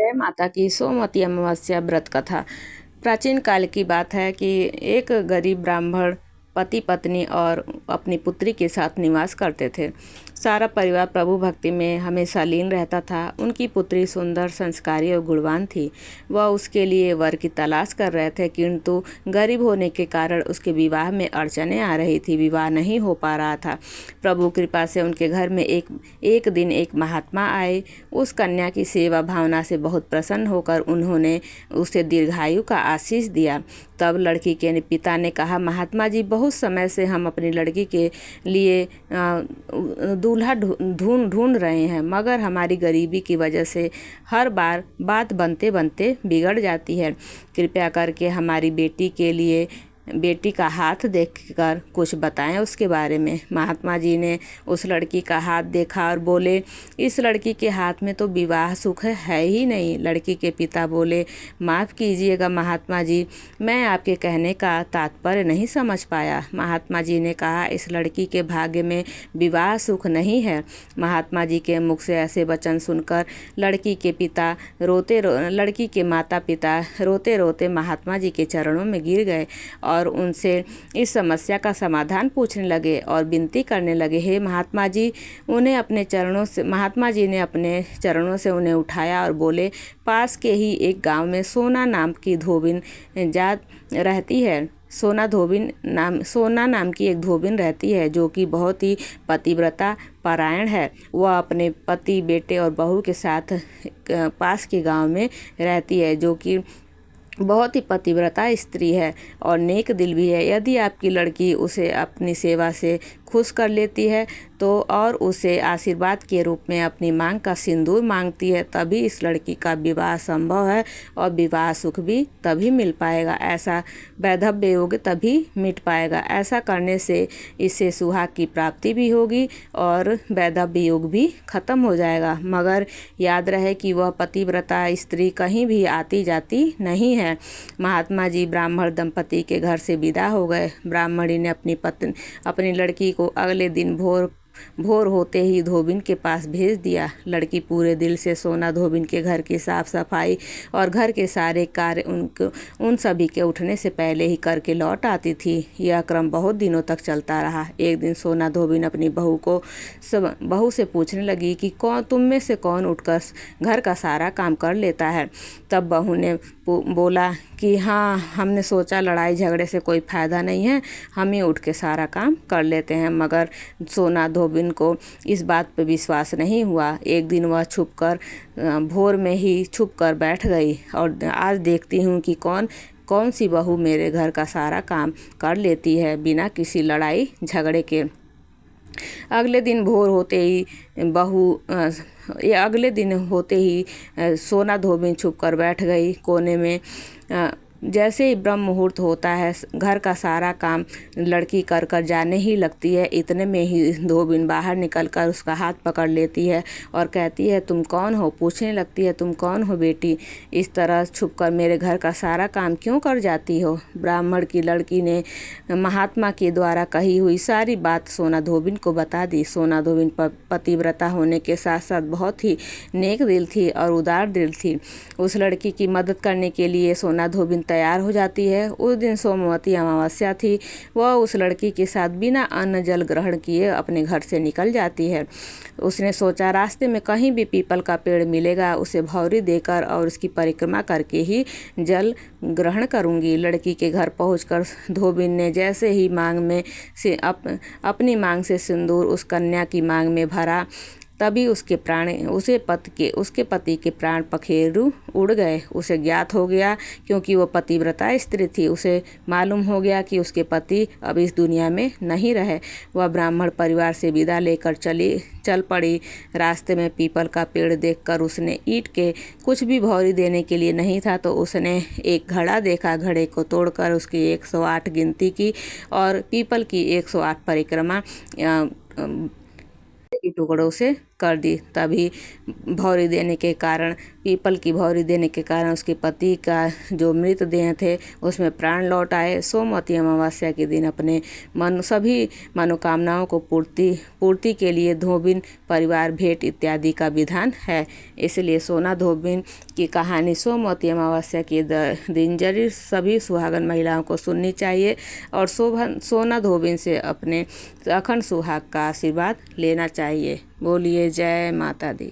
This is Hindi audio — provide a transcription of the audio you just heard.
जय माता की सोमवती अमावस्या व्रत कथा। प्राचीन काल की बात है कि एक गरीब ब्राह्मण पति पत्नी और अपनी पुत्री के साथ निवास करते थे। सारा परिवार प्रभु भक्ति में हमेशा लीन रहता था। उनकी पुत्री सुंदर, संस्कारी और गुणवान थी। वह उसके लिए वर की तलाश कर रहे थे, किंतु गरीब होने के कारण उसके विवाह में अड़चनें आ रही थी। विवाह नहीं हो पा रहा था। प्रभु कृपा से उनके घर में एक दिन एक महात्मा आए। उस कन्या की सेवा भावना से बहुत प्रसन्न होकर उन्होंने उसे दीर्घायु का आशीष दिया। तब लड़की के पिता ने कहा, महात्मा जी, बहुत समय से हम अपनी लड़की के लिए दूल्हा ढूंढ रहे हैं, मगर हमारी गरीबी की वजह से हर बार बात बनते बनते बिगड़ जाती है। कृपया करके हमारी बेटी का हाथ देखकर कुछ बताएं उसके बारे में। महात्मा जी ने उस लड़की का हाथ देखा और बोले, इस लड़की के हाथ में तो विवाह सुख है ही नहीं। लड़की के पिता बोले, माफ़ कीजिएगा महात्मा जी, मैं आपके कहने का तात्पर्य नहीं समझ पाया। महात्मा जी ने कहा, इस लड़की के भाग्य में विवाह सुख नहीं है। महात्मा जी के मुख से ऐसे वचन सुनकर लड़की के माता पिता रोते रोते महात्मा जी के चरणों में गिर गए और उनसे इस समस्या का समाधान पूछने लगे और विनती करने लगे। हे महात्मा जी महात्मा जी ने अपने चरणों से उन्हें उठाया और बोले, पास के ही एक गांव में सोना नाम की धोबिन जात रहती है। सोना नाम की एक धोबिन रहती है, जो कि बहुत ही पतिव्रता परायण है। वह अपने पति, बेटे और बहू के साथ पास के गांव में रहती है, जो कि बहुत ही पतिव्रता स्त्री है और नेक दिल भी है। यदि आपकी लड़की उसे अपनी सेवा से खुश कर लेती है तो और उसे आशीर्वाद के रूप में अपनी मांग का सिंदूर मांगती है, तभी इस लड़की का विवाह संभव है और विवाह सुख भी तभी मिल पाएगा। ऐसा वैधव्य योग तभी मिट पाएगा। ऐसा करने से इससे सुहाग की प्राप्ति भी होगी और वैधव्य योग भी खत्म हो जाएगा। मगर याद रहे कि वह पतिव्रता स्त्री कहीं भी आती जाती नहीं है। महात्मा जी ब्राह्मण दंपति के घर से विदा हो गए। ब्राह्मणी ने अपनी लड़की को अगले दिन भोर होते ही धोबिन के पास भेज दिया। लड़की पूरे दिल से सोना धोबिन के घर की साफ सफाई और घर के सारे कार्य उन सभी के उठने से पहले ही करके लौट आती थी। यह क्रम बहुत दिनों तक चलता रहा। एक दिन सोना धोबिन अपनी बहू से पूछने लगी कि तुम में से कौन उठकर घर का सारा काम कर लेता है। तब बहू ने बोला कि हाँ, हमने सोचा लड़ाई झगड़े से कोई फ़ायदा नहीं है, हम ही उठ के सारा काम कर लेते हैं। मगर सोना धोबिन को इस बात पर विश्वास नहीं हुआ। एक दिन वह भोर में ही छुप कर बैठ गई और आज देखती हूँ कि कौन सी बहू मेरे घर का सारा काम कर लेती है बिना किसी लड़ाई झगड़े के। अगले दिन होते ही सोना धोबिन छुप कर बैठ गई कोने में। जैसे ही ब्रह्म मुहूर्त होता है, घर का सारा काम लड़की कर जाने ही लगती है। इतने में ही धोबिन बाहर निकलकर उसका हाथ पकड़ लेती है और कहती है, तुम कौन हो? पूछने लगती है, तुम कौन हो बेटी? इस तरह छुपकर मेरे घर का सारा काम क्यों कर जाती हो? ब्राह्मण की लड़की ने महात्मा के द्वारा कही हुई सारी बात सोना धोबिन को बता दी। सोना धोबिन पतिव्रता होने के साथ साथ बहुत ही नेक दिल थी और उदार दिल थी। उस लड़की की मदद करने के लिए सोना धोबिन तैयार हो जाती है। उस दिन सोमवती अमावस्या थी। वह उस लड़की के साथ बिना अन्न जल ग्रहण किए अपने घर से निकल जाती है। उसने सोचा, रास्ते में कहीं भी पीपल का पेड़ मिलेगा, उसे भौरी देकर और उसकी परिक्रमा करके ही जल ग्रहण करूंगी। लड़की के घर पहुंचकर धोबिन ने जैसे ही अपनी मांग से सिंदूर उस कन्या की मांग में भरा, तभी उसके पति के प्राण पखेरु उड़ गए। उसे ज्ञात हो गया, क्योंकि वो पतिव्रता स्त्री थी। उसे मालूम हो गया कि उसके पति अब इस दुनिया में नहीं रहे। वह ब्राह्मण परिवार से विदा लेकर चल पड़ी। रास्ते में पीपल का पेड़ देखकर उसने ईंट के कुछ भी भौरी देने के लिए नहीं था, तो उसने एक घड़ा देखा। घड़े को तोड़कर उसकी 108 गिनती की और पीपल की 108 परिक्रमा टुकड़ों से कर दी। तभी भौरी देने के कारण, पीपल की भौरी देने के कारण उसके पति का जो मृतदेह थे उसमें प्राण लौट आए। सोमवती अमावस्या के दिन अपने सभी मनोकामनाओं को पूर्ति के लिए धोबिन परिवार भेंट इत्यादि का विधान है। इसलिए सोना धोबिन की कहानी सोमवती अमावस्या के दिन जरूर सभी सुहागन महिलाओं को सुननी चाहिए और सोना धोबिन से अपने अखंड सुहाग का आशीर्वाद लेना चाहिए। बोलिए जय माता दी।